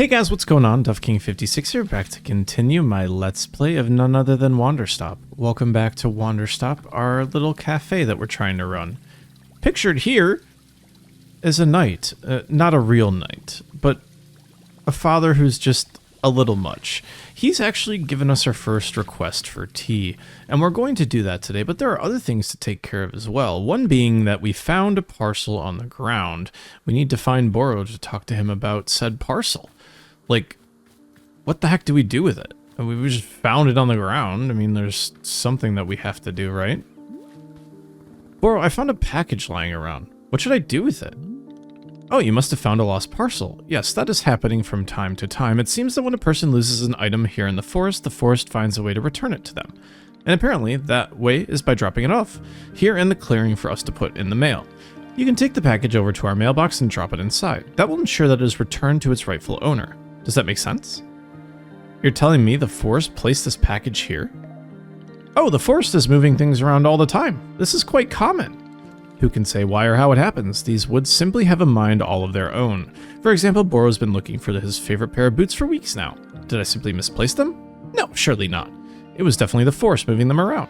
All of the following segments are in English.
Hey guys, what's going on? DuffKing56 here, back to continue my Let's Play of none other than Wanderstop. Welcome back to Wanderstop, our little cafe that we're trying to run. Pictured here is a knight, not a real knight, but a father who's just a little much. He's actually given us our first request for tea, and we're going to do that today, but there are other things to take care of as well. One being that we found a parcel on the ground. We need to find Boro to talk to him about said parcel. Like, what the heck do we do with it? We just found it on the ground. I mean, there's something that we have to do, right? Boro, I found a package lying around. What should I do with it? Oh, you must have found a lost parcel. Yes, that is happening from time to time. It seems that when a person loses an item here in the forest finds a way to return it to them. And apparently, that way is by dropping it off here in the clearing for us to put in the mail. You can take the package over to our mailbox and drop it inside. That will ensure that it is returned to its rightful owner. Does that make sense? You're telling me the forest placed this package here? Oh, the forest is moving things around all the time. This is quite common. Who can say why or how it happens? These woods simply have a mind all of their own. For example, Boro's been looking for his favorite pair of boots for weeks now. Did I simply misplace them? No, surely not. It was definitely the forest moving them around.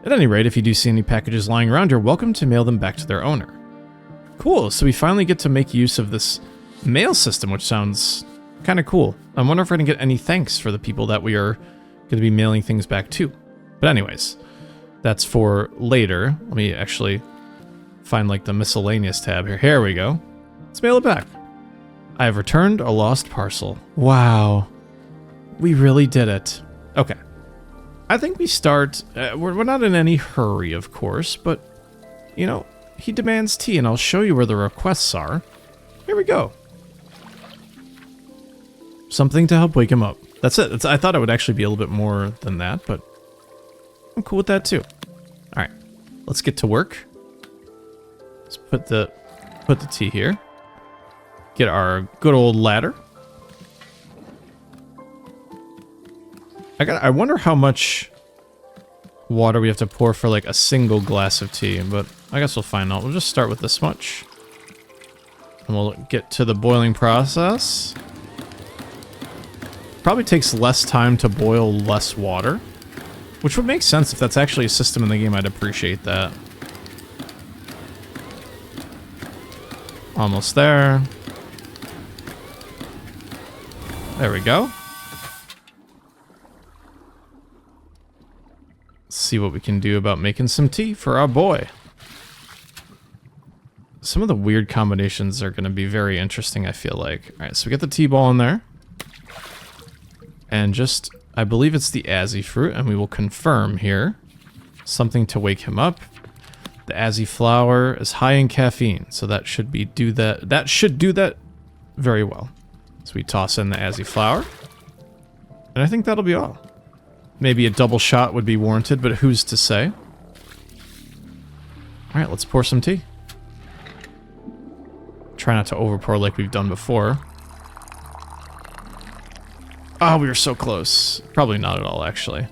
At any rate, if you do see any packages lying around, you're welcome to mail them back to their owner. Cool, so we finally get to make use of this mail system, which sounds kind of cool. I wonder if we're going to get any thanks for the people that we are going to be mailing things back to. But anyways, that's for later. Let me actually find like the miscellaneous tab here. Here we go. Let's mail it back. I have returned a lost parcel. Wow. We really did it. Okay. I think we start, we're not in any hurry, of course, but, you know, he demands tea, and I'll show you where the requests are. Here we go. Something to help wake him up. That's it. I thought it would actually be a little bit more than that, but I'm cool with that too. All right, let's get to work. Let's put the tea here. Get our good old ladder. I wonder how much water we have to pour for like a single glass of tea, but I guess we'll find out. We'll just start with this much. And we'll get to the boiling process. Probably takes less time to boil less water, which would make sense if that's actually a system in the game. I'd appreciate that. Almost there. There we go. Let's see what we can do about making some tea for our boy. Some of the weird combinations are going to be very interesting, I feel like. All right, so we get the tea ball in there. And just, I believe it's the Azzy fruit, and we will confirm here. Something to wake him up. The Azzy flower is high in caffeine, so that should do that very well. So we toss in the Azzy flower. And I think that'll be all. Maybe a double shot would be warranted, but who's to say? Alright, let's pour some tea. Try not to overpour like we've done before. Oh, we were so close. Probably not at all, actually.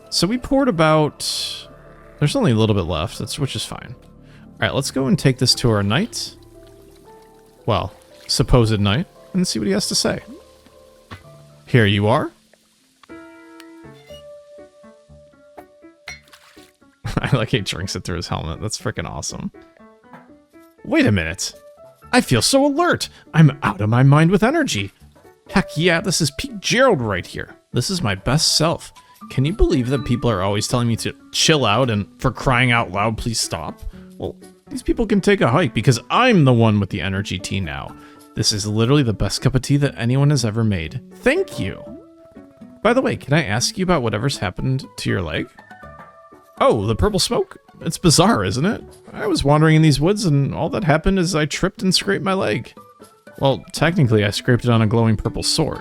So we poured about... There's only a little bit left, which is fine. Alright, let's go and take this to our knight. Well, supposed knight, and see what he has to say. Here you are. I like he drinks it through his helmet. That's freaking awesome. Wait a minute. I feel so alert. I'm out of my mind with energy. Heck yeah, this is peak Gerald right here. This is my best self. Can you believe that people are always telling me to chill out and for crying out loud, please stop? Well, these people can take a hike because I'm the one with the energy tea now. This is literally the best cup of tea that anyone has ever made. Thank you. By the way, can I ask you about whatever's happened to your leg? Oh, the purple smoke? It's bizarre, isn't it? I was wandering in these woods and all that happened is I tripped and scraped my leg. Well, technically I scraped it on a glowing purple sword.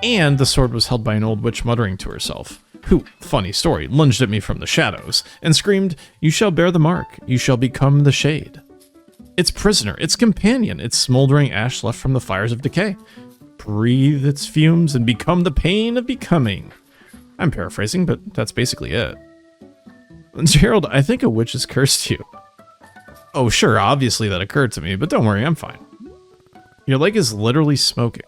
And the sword was held by an old witch muttering to herself, who, funny story, lunged at me from the shadows and screamed, "You shall bear the mark, you shall become the shade." Its prisoner, its companion, its smoldering ash left from the fires of decay. Breathe its fumes and become the pain of becoming. I'm paraphrasing, but that's basically it. Gerald, I think a witch has cursed you. Oh sure, obviously that occurred to me, but don't worry, I'm fine. Your leg is literally smoking.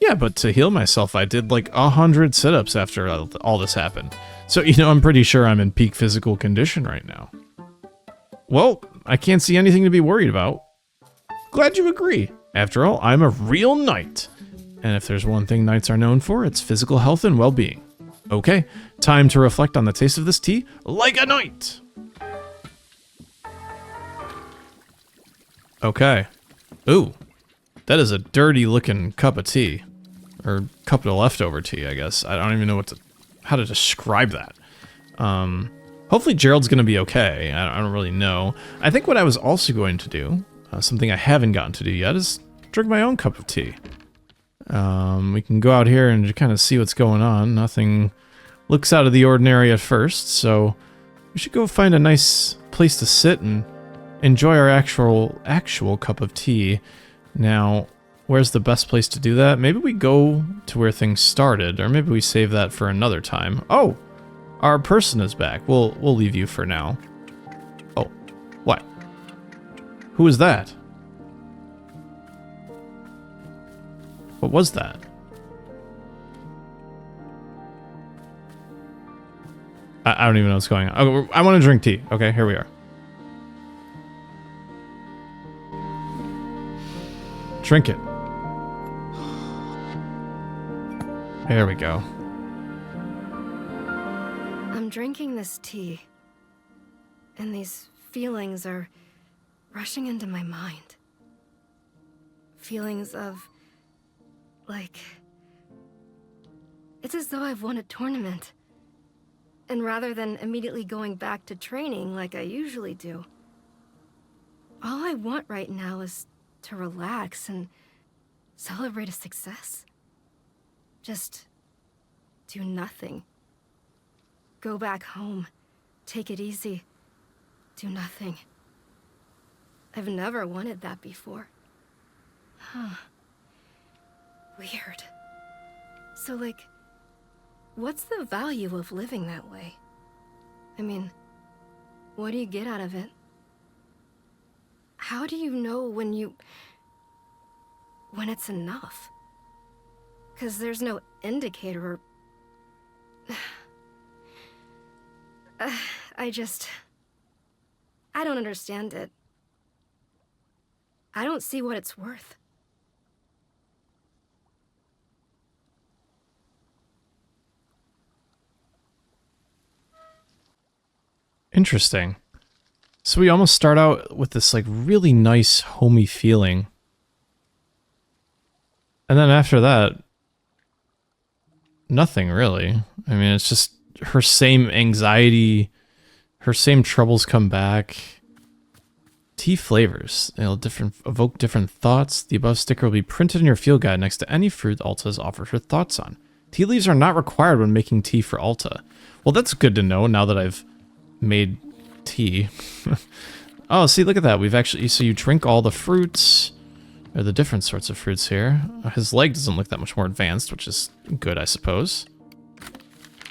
Yeah, but to heal myself, I did like 100 sit-ups after all this happened. So, you know, I'm pretty sure I'm in peak physical condition right now. Well, I can't see anything to be worried about. Glad you agree. After all, I'm a real knight. And if there's one thing knights are known for, it's physical health and well-being. Okay, time to reflect on the taste of this tea like a knight. Okay. Ooh, that is a dirty looking cup of tea. Or cup of leftover tea, I guess. I don't even know how to describe that. Hopefully Gerald's going to be okay. I don't really know. I think what I was also going to do, something I haven't gotten to do yet, is drink my own cup of tea. We can go out here and kind of see what's going on. Nothing looks out of the ordinary at first, so we should go find a nice place to sit and enjoy our actual cup of tea. Now, where's the best place to do that? Maybe we go to where things started, or maybe we save that for another time. Oh, our person is back. We'll leave you for now. Oh, what? Who is that? What was that? I don't even know what's going on. Oh, I want to drink tea. Okay, here we are. Drink it. There we go. I'm drinking this tea, and these feelings are rushing into my mind. Feelings of, like, it's as though I've won a tournament. And rather than immediately going back to training like I usually do, all I want right now is to relax and celebrate a success. Just do nothing. Go back home, take it easy, do nothing. I've never wanted that before. Huh. Weird. So, like, what's the value of living that way? I mean, what do you get out of it? How do you know when it's enough? 'Cause there's no indicator or... I don't understand it. I don't see what it's worth. Interesting. So we almost start out with this like really nice homey feeling. And then after that, nothing really. I mean, it's just her same anxiety, her same troubles come back. Tea flavors, they'll evoke different thoughts. The above sticker will be printed in your field guide next to any fruit Alta has offered her thoughts on. Tea leaves are not required when making tea for Alta. Well, that's good to know now that I've made tea. Oh, see, look at that. We've actually, so you drink all the fruits, or the different sorts of fruits here. His leg doesn't look that much more advanced, which is good, I suppose.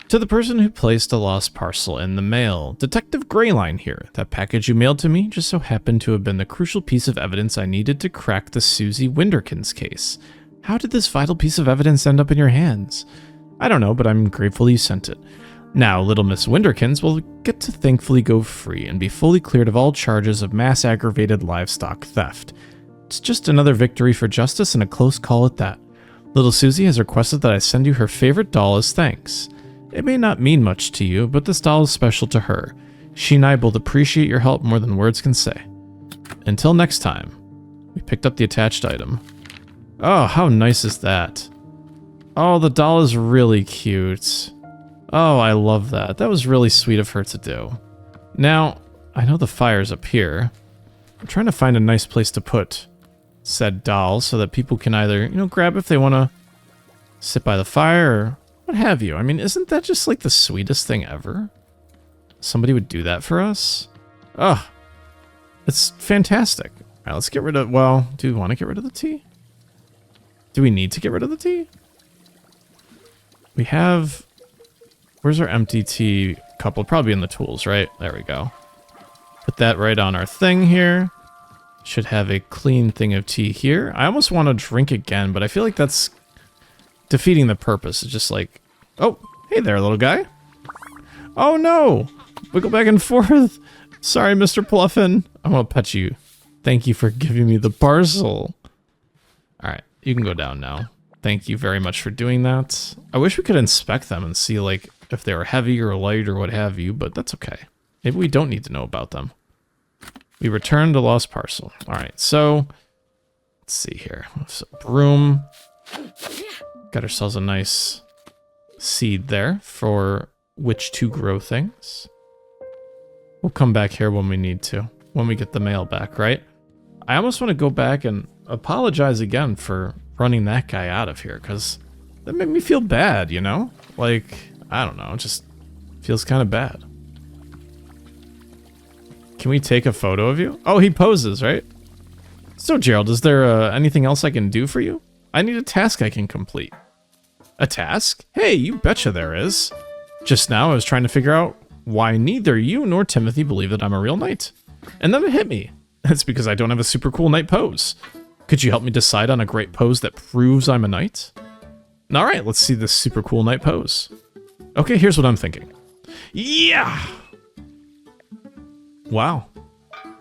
To the person who placed a lost parcel in the mail, Detective Greyline here. That package you mailed to me just so happened to have been the crucial piece of evidence I needed to crack the Susie Winderkins case. How did this vital piece of evidence end up in your hands? I don't know, but I'm grateful you sent it. Now, little Miss Winderkins will get to thankfully go free and be fully cleared of all charges of mass aggravated livestock theft. It's just another victory for justice and a close call at that. Little Susie has requested that I send you her favorite doll as thanks. It may not mean much to you, but this doll is special to her. She and I both appreciate your help more than words can say. Until next time. We picked up the attached item. Oh, how nice is that? Oh, the doll is really cute. Oh, I love that. That was really sweet of her to do. Now, I know the fire's up here. I'm trying to find a nice place to put said doll so that people can either, grab if they want to sit by the fire or what have you. I mean, isn't that just like the sweetest thing ever? Somebody would do that for us? Ugh. It's fantastic. All right, let's get rid of, well, do we want to get rid of the tea? Do we need to get rid of the tea? We have... Where's our empty tea cup? Will probably be in the tools, right? There we go. Put that right on our thing here. Should have a clean thing of tea here. I almost want to drink again, but I feel like that's defeating the purpose. It's just like, oh, hey there, little guy. Oh no! Wiggle back and forth. Sorry, Mr. Pluffin. I'm gonna pet you. Thank you for giving me the parcel. Alright, you can go down now. Thank you very much for doing that. I wish we could inspect them and see, like, if they were heavy or light or what have you, but that's okay. Maybe we don't need to know about them. We returned a lost parcel. Alright, so... let's see here. So, broom. Got ourselves a nice seed there for which to grow things. We'll come back here when we need to. When we get the mail back, right? I almost want to go back and apologize again for running that guy out of here, because that made me feel bad, you know? Like, I don't know, it just feels kind of bad. Can we take a photo of you? Oh, he poses, right? So, Gerald, is there anything else I can do for you? I need a task I can complete. A task? Hey, you betcha there is. Just now I was trying to figure out why neither you nor Timothy believe that I'm a real knight. And then it hit me. It's because I don't have a super cool knight pose. Could you help me decide on a great pose that proves I'm a knight? Alright, let's see this super cool knight pose. Okay, here's what I'm thinking. Yeah! Wow.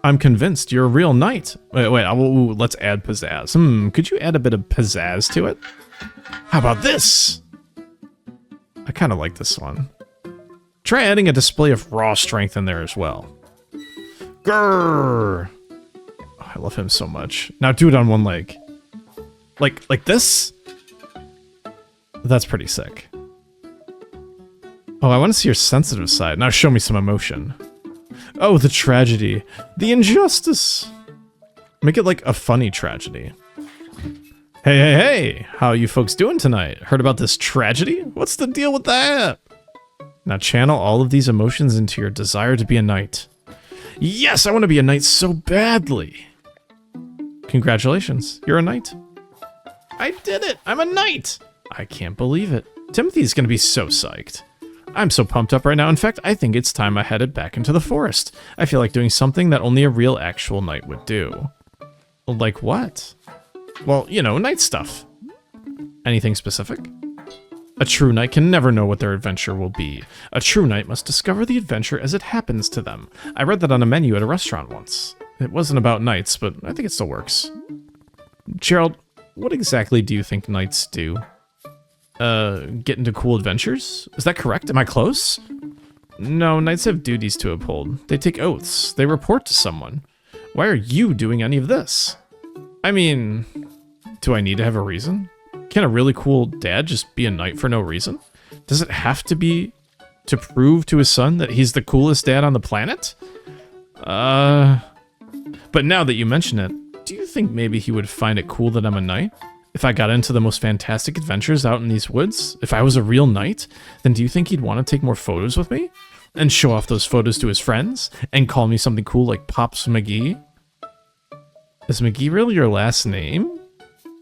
I'm convinced you're a real knight. Wait, let's add pizzazz. Could you add a bit of pizzazz to it? How about this? I kind of like this one. Try adding a display of raw strength in there as well. Grrr! Oh, I love him so much. Now do it on one leg. Like this? That's pretty sick. Oh, I want to see your sensitive side. Now show me some emotion. Oh, the tragedy. The injustice. Make it like a funny tragedy. Hey, how you folks doing tonight? Heard about this tragedy? What's the deal with that? Now channel all of these emotions into your desire to be a knight. Yes, I want to be a knight so badly. Congratulations, you're a knight. I did it, I'm a knight. I can't believe it. Timothy's gonna be so psyched. I'm so pumped up right now. In fact, I think it's time I headed back into the forest. I feel like doing something that only a real actual knight would do. Like what? Well, you know, knight stuff. Anything specific? A true knight can never know what their adventure will be. A true knight must discover the adventure as it happens to them. I read that on a menu at a restaurant once. It wasn't about knights, but I think it still works. Gerald, what exactly do you think knights do? Get into cool adventures? Is that correct? Am I close? No, knights have duties to uphold. They take oaths. They report to someone. Why are you doing any of this? I mean, do I need to have a reason? Can a really cool dad just be a knight for no reason? Does it have to be to prove to his son that he's the coolest dad on the planet? But now that you mention it, do you think maybe he would find it cool that I'm a knight? If I got into the most fantastic adventures out in these woods, if I was a real knight, then do you think he'd want to take more photos with me? And show off those photos to his friends? And call me something cool like Pops McGee? Is McGee really your last name?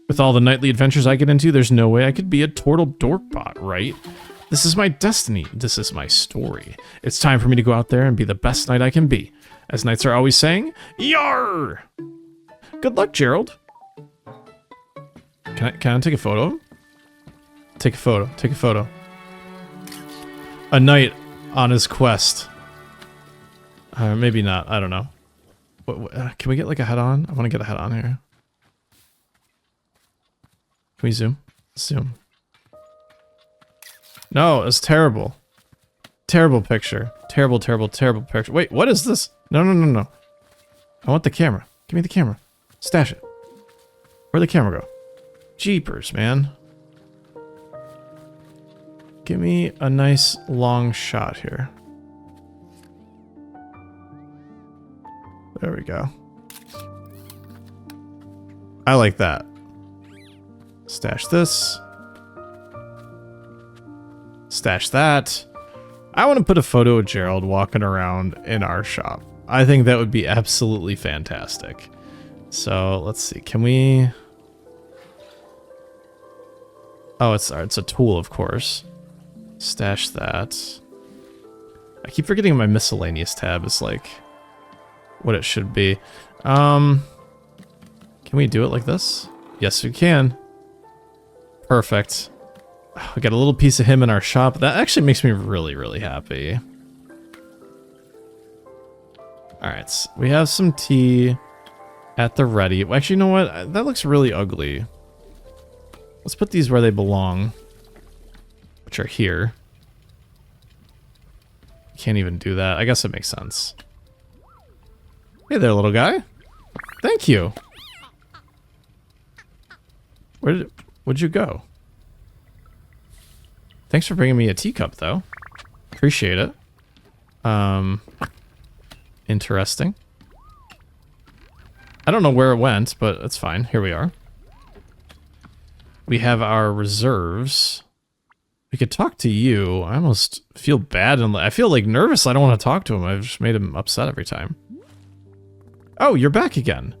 With all the nightly adventures I get into, there's no way I could be a turtle dorkbot, right? This is my destiny. This is my story. It's time for me to go out there and be the best knight I can be. As knights are always saying, Yar! Good luck, Gerald. Can I take a photo of him? Take a photo. A knight on his quest. Maybe not, I don't know. Can we get like a head on? I want to get a head on here. Can we zoom? Zoom. No, it's terrible. Terrible picture. Terrible picture. Wait, what is this? No. I want the camera. Give me the camera. Stash it. Where'd the camera go? Jeepers, man. Give me a nice long shot here. There we go. I like that. Stash this. Stash that. I want to put a photo of Gerald walking around in our shop. I think that would be absolutely fantastic. So let's see. Can we... Oh, it's a tool, of course. Stash that. I keep forgetting my miscellaneous tab is like what it should be. Can we do it like this? Yes, we can. Perfect. We got a little piece of him in our shop. That actually makes me really, really happy. Alright, so we have some tea at the ready. Actually, you know what? That looks really ugly. Let's put these where they belong, which are here. Can't even do that. I guess it makes sense. Hey there, little guy. Thank you. Where'd you go? Thanks for bringing me a teacup, though. Appreciate it. Interesting. I don't know where it went, but it's fine. Here we are. We have our reserves. We could talk to you. I almost feel bad and I feel like nervous. I don't want to talk to him. I've just made him upset every time. Oh, you're back again.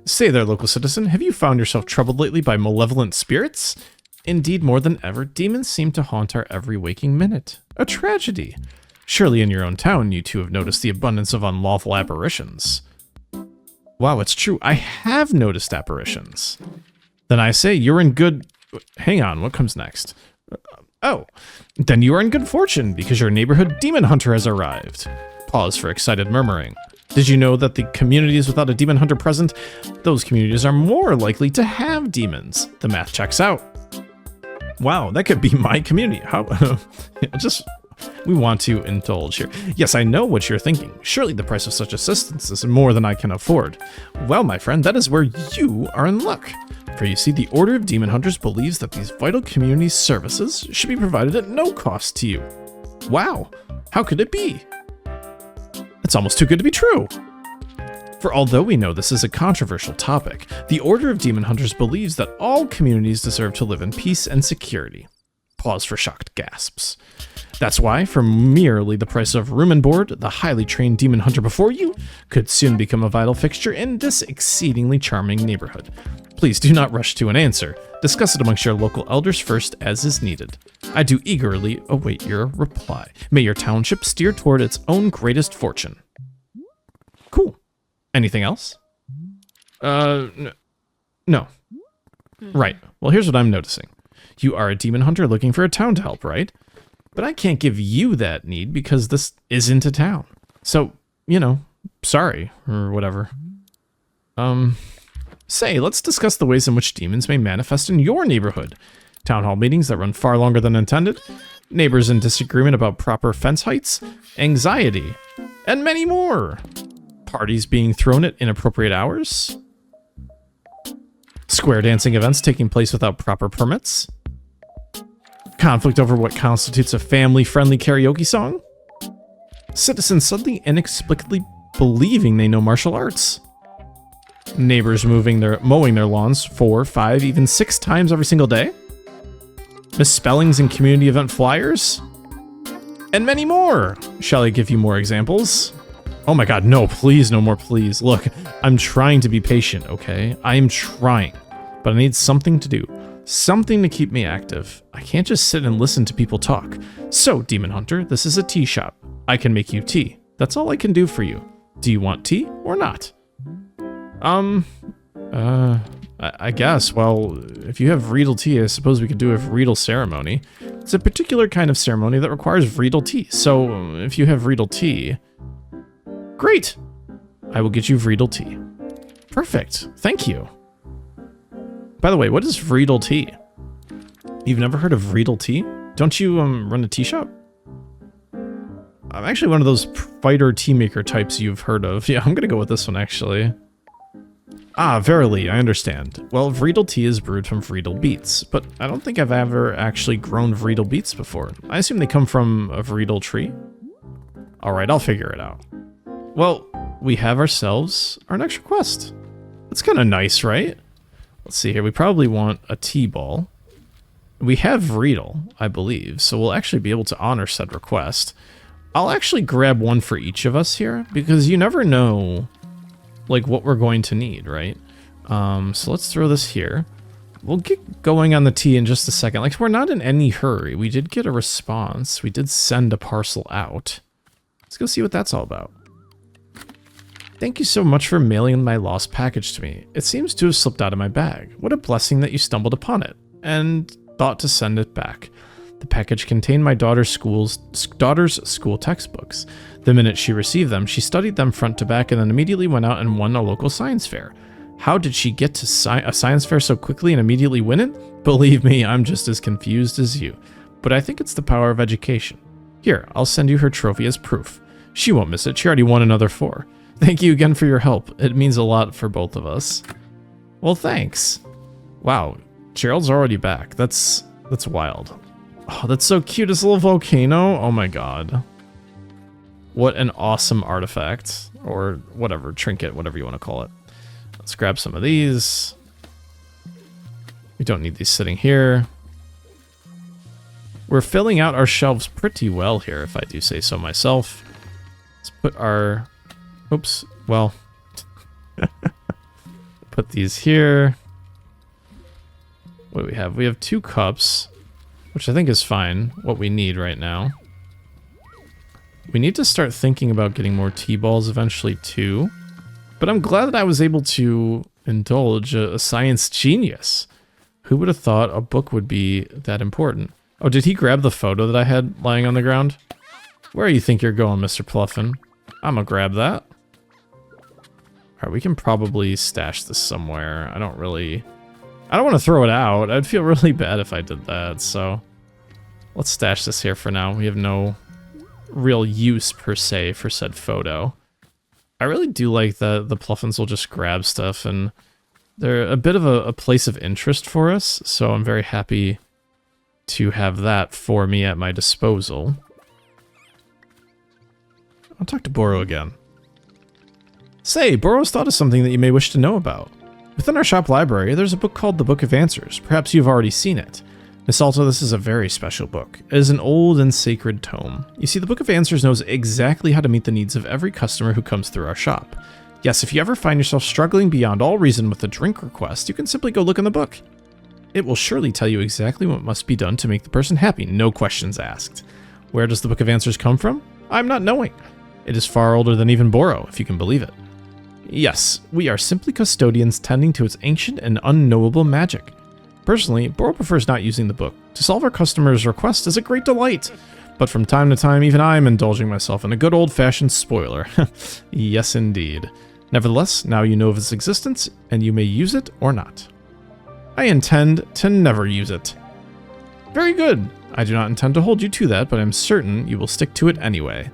Say there, local citizen. Have you found yourself troubled lately by malevolent spirits? Indeed, more than ever, demons seem to haunt our every waking minute. A tragedy. Surely in your own town, you too have noticed the abundance of unlawful apparitions. Wow, it's true. I have noticed apparitions. Then I say you're in good... Hang on, what comes next? Oh, then you are in good fortune, because your neighborhood demon hunter has arrived. Pause for excited murmuring. Did you know that the communities without a demon hunter present, those communities are more likely to have demons? The math checks out. Wow, that could be my community. How... We want to indulge here. Yes, I know what you're thinking. Surely the price of such assistance is more than I can afford. Well, my friend, that is where you are in luck. For you see, the Order of Demon Hunters believes that these vital community services should be provided at no cost to you. Wow, how could it be? It's almost too good to be true. For although we know this is a controversial topic, the Order of Demon Hunters believes that all communities deserve to live in peace and security. Pause for shocked gasps. That's why, for merely the price of room and board, the highly trained demon hunter before you could soon become a vital fixture in this exceedingly charming neighborhood. Please do not rush to an answer. Discuss it amongst your local elders first as is needed. I do eagerly await your reply. May your township steer toward its own greatest fortune. Cool. Anything else? No. Right. Well, here's what I'm noticing. You are a demon hunter looking for a town to help, right? But I can't give you that need because this isn't a town. So, you know, sorry, or whatever. Say, let's discuss the ways in which demons may manifest in your neighborhood. Town hall meetings that run far longer than intended, neighbors in disagreement about proper fence heights, anxiety, and many more. Parties being thrown at inappropriate hours, square dancing events taking place without proper permits, conflict over what constitutes a family-friendly karaoke song, citizens suddenly inexplicably believing they know martial arts, neighbors mowing their lawns 4, 5, even 6 times every single day, misspellings in community event flyers, and many more. Shall I give you more examples? Oh my god, no, please, no more, please. Look, I'm trying to be patient, okay? I am trying, but I need something to do. Something to keep me active. I can't just sit and listen to people talk. So, Demon Hunter, this is a tea shop. I can make you tea. That's all I can do for you. Do you want tea or not? I guess. Well, if you have Vredel tea, I suppose we could do a Vredel ceremony. It's a particular kind of ceremony that requires Vredel tea. So, if you have Vredel tea... Great! I will get you Vredel tea. Perfect. Thank you. By the way, what is Vredel tea? You've never heard of Vredel tea? Don't you run a tea shop? I'm actually one of those fighter tea maker types you've heard of. Yeah, I'm gonna go with this one actually. Ah, verily, I understand. Well, Vredel tea is brewed from Vredel beets, but I don't think I've ever actually grown Vredel beets before. I assume they come from a Vredel tree? Alright, I'll figure it out. Well, we have ourselves our next request. That's kind of nice, right? Let's see here. We probably want a T-ball. We have Vredel, I believe, so we'll actually be able to honor said request. I'll actually grab one for each of us here, because you never know, like, what we're going to need, right? So let's throw this here. We'll get going on the tea in just a second. Like, we're not in any hurry. We did get a response. We did send a parcel out. Let's go see what that's all about. Thank you so much for mailing my lost package to me. It seems to have slipped out of my bag. What a blessing that you stumbled upon it. and thought to send it back. The package contained my daughter's school textbooks. The minute she received them, she studied them front to back and then immediately went out and won a local science fair. How did she get to a science fair so quickly and immediately win it? Believe me, I'm just as confused as you. But I think it's the power of education. Here, I'll send you her trophy as proof. She won't miss it. She already won another 4. Thank you again for your help. It means a lot for both of us. Well, thanks. Wow, Gerald's already back. That's wild. Oh, that's so cute. This little volcano. Oh my god. What an awesome artifact. Or whatever, trinket, whatever you want to call it. Let's grab some of these. We don't need these sitting here. We're filling out our shelves pretty well here, if I do say so myself. Let's put our... Oops. Well... put these here. What do we have? We have 2 cups, which I think is fine. What we need right now. We need to start thinking about getting more tea balls eventually too. But I'm glad that I was able to indulge a science genius. Who would have thought a book would be that important? Oh, did he grab the photo that I had lying on the ground? Where do you think you're going, Mr. Pluffin? I'm gonna grab that. Alright, we can probably stash this somewhere. I don't want to throw it out. I'd feel really bad if I did that, so... Let's stash this here for now. We have no real use, per se, for said photo. I really do like that the Pluffins will just grab stuff, and they're a bit of a place of interest for us, so I'm very happy to have that for me at my disposal. I'll talk to Boro again. Say, Boro's thought of something that you may wish to know about. Within our shop library, there's a book called The Book of Answers. Perhaps you've already seen it. Miss Alta, this is a very special book. It is an old and sacred tome. You see, the Book of Answers knows exactly how to meet the needs of every customer who comes through our shop. Yes, if you ever find yourself struggling beyond all reason with a drink request, you can simply go look in the book. It will surely tell you exactly what must be done to make the person happy, no questions asked. Where does the Book of Answers come from? I'm not knowing. It is far older than even Boro, if you can believe it. Yes, we are simply custodians tending to its ancient and unknowable magic. Personally, Boro prefers not using the book. To solve our customers' request is a great delight, but from time to time even I am indulging myself in a good old-fashioned spoiler. Yes, indeed. Nevertheless, now you know of its existence, and you may use it or not. I intend to never use it. Very good. I do not intend to hold you to that, but I'm certain you will stick to it anyway.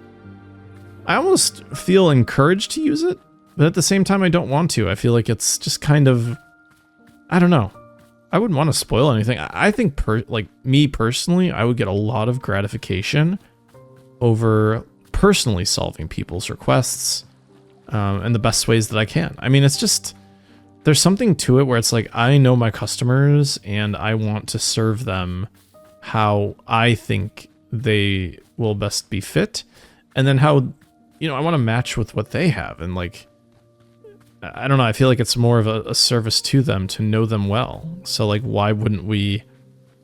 I almost feel encouraged to use it, but at the same time I don't want to. I feel like it's just kind of... I don't know. I wouldn't want to spoil anything. I think, me personally, I would get a lot of gratification over personally solving people's requests in the best ways that I can. I mean, it's just... There's something to it where it's like, I know my customers and I want to serve them how I think they will best be fit. And then how, I want to match with what they have. And like, I don't know, I feel like it's more of a service to them to know them well. So like, why would we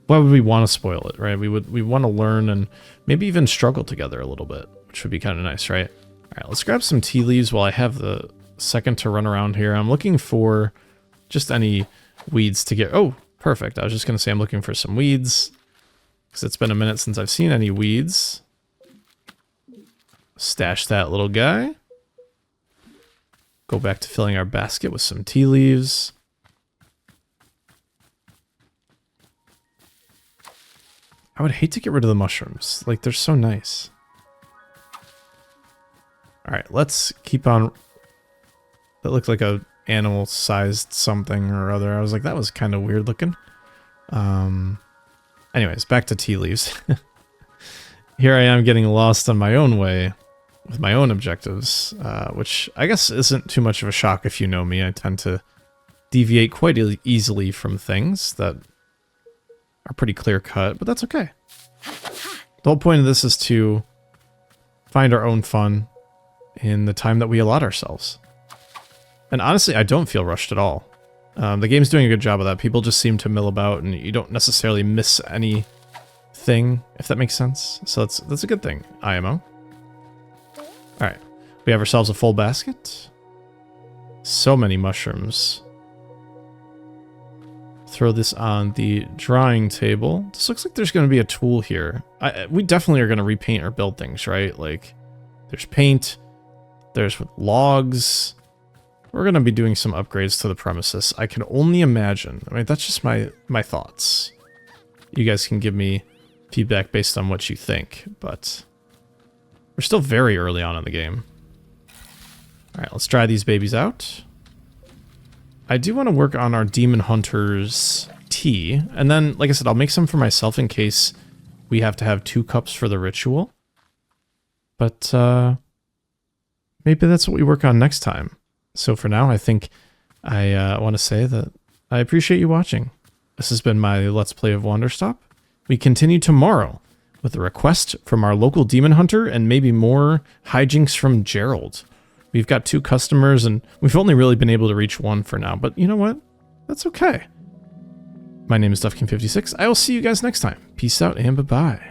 want to spoil it, right? We want to learn and maybe even struggle together a little bit, which would be kind of nice, right? All right, let's grab some tea leaves while I have the second to run around here. I'm looking for just any weeds to get. Oh, perfect. I was just going to say I'm looking for some weeds because it's been a minute since I've seen any weeds. Stash that little guy. Go back to filling our basket with some tea leaves. I would hate to get rid of the mushrooms. Like, they're so nice. All right, let's keep on. That looked like a animal-sized something or other. I was like, that was kind of weird looking. Anyways, back to tea leaves. Here I am getting lost on my own way with my own objectives, which I guess isn't too much of a shock if you know me. I tend to deviate quite easily from things that are pretty clear-cut, but that's okay. The whole point of this is to find our own fun in the time that we allot ourselves. And honestly, I don't feel rushed at all. The game's doing a good job of that. People just seem to mill about, and you don't necessarily miss anything, if that makes sense. So that's a good thing, IMO. Alright, we have ourselves a full basket. So many mushrooms. Throw this on the drawing table. This looks like there's going to be a tool here. We definitely are going to repaint or build things, right? Like, there's paint, there's logs. We're going to be doing some upgrades to the premises. I can only imagine. I mean, that's just my thoughts. You guys can give me feedback based on what you think, but we're still very early on in the game. All right, let's try these babies out. I do want to work on our Demon Hunter's tea. And then, like I said, I'll make some for myself in case we have to have 2 cups for the ritual. But maybe that's what we work on next time. So for now, I think I want to say that I appreciate you watching. This has been my Let's Play of Wanderstop. We continue tomorrow with a request from our local Demon Hunter and maybe more hijinks from Gerald. We've got 2 customers, and we've only really been able to reach 1 for now. But you know what? That's okay. My name is Duffkin56. I will see you guys next time. Peace out and bye-bye.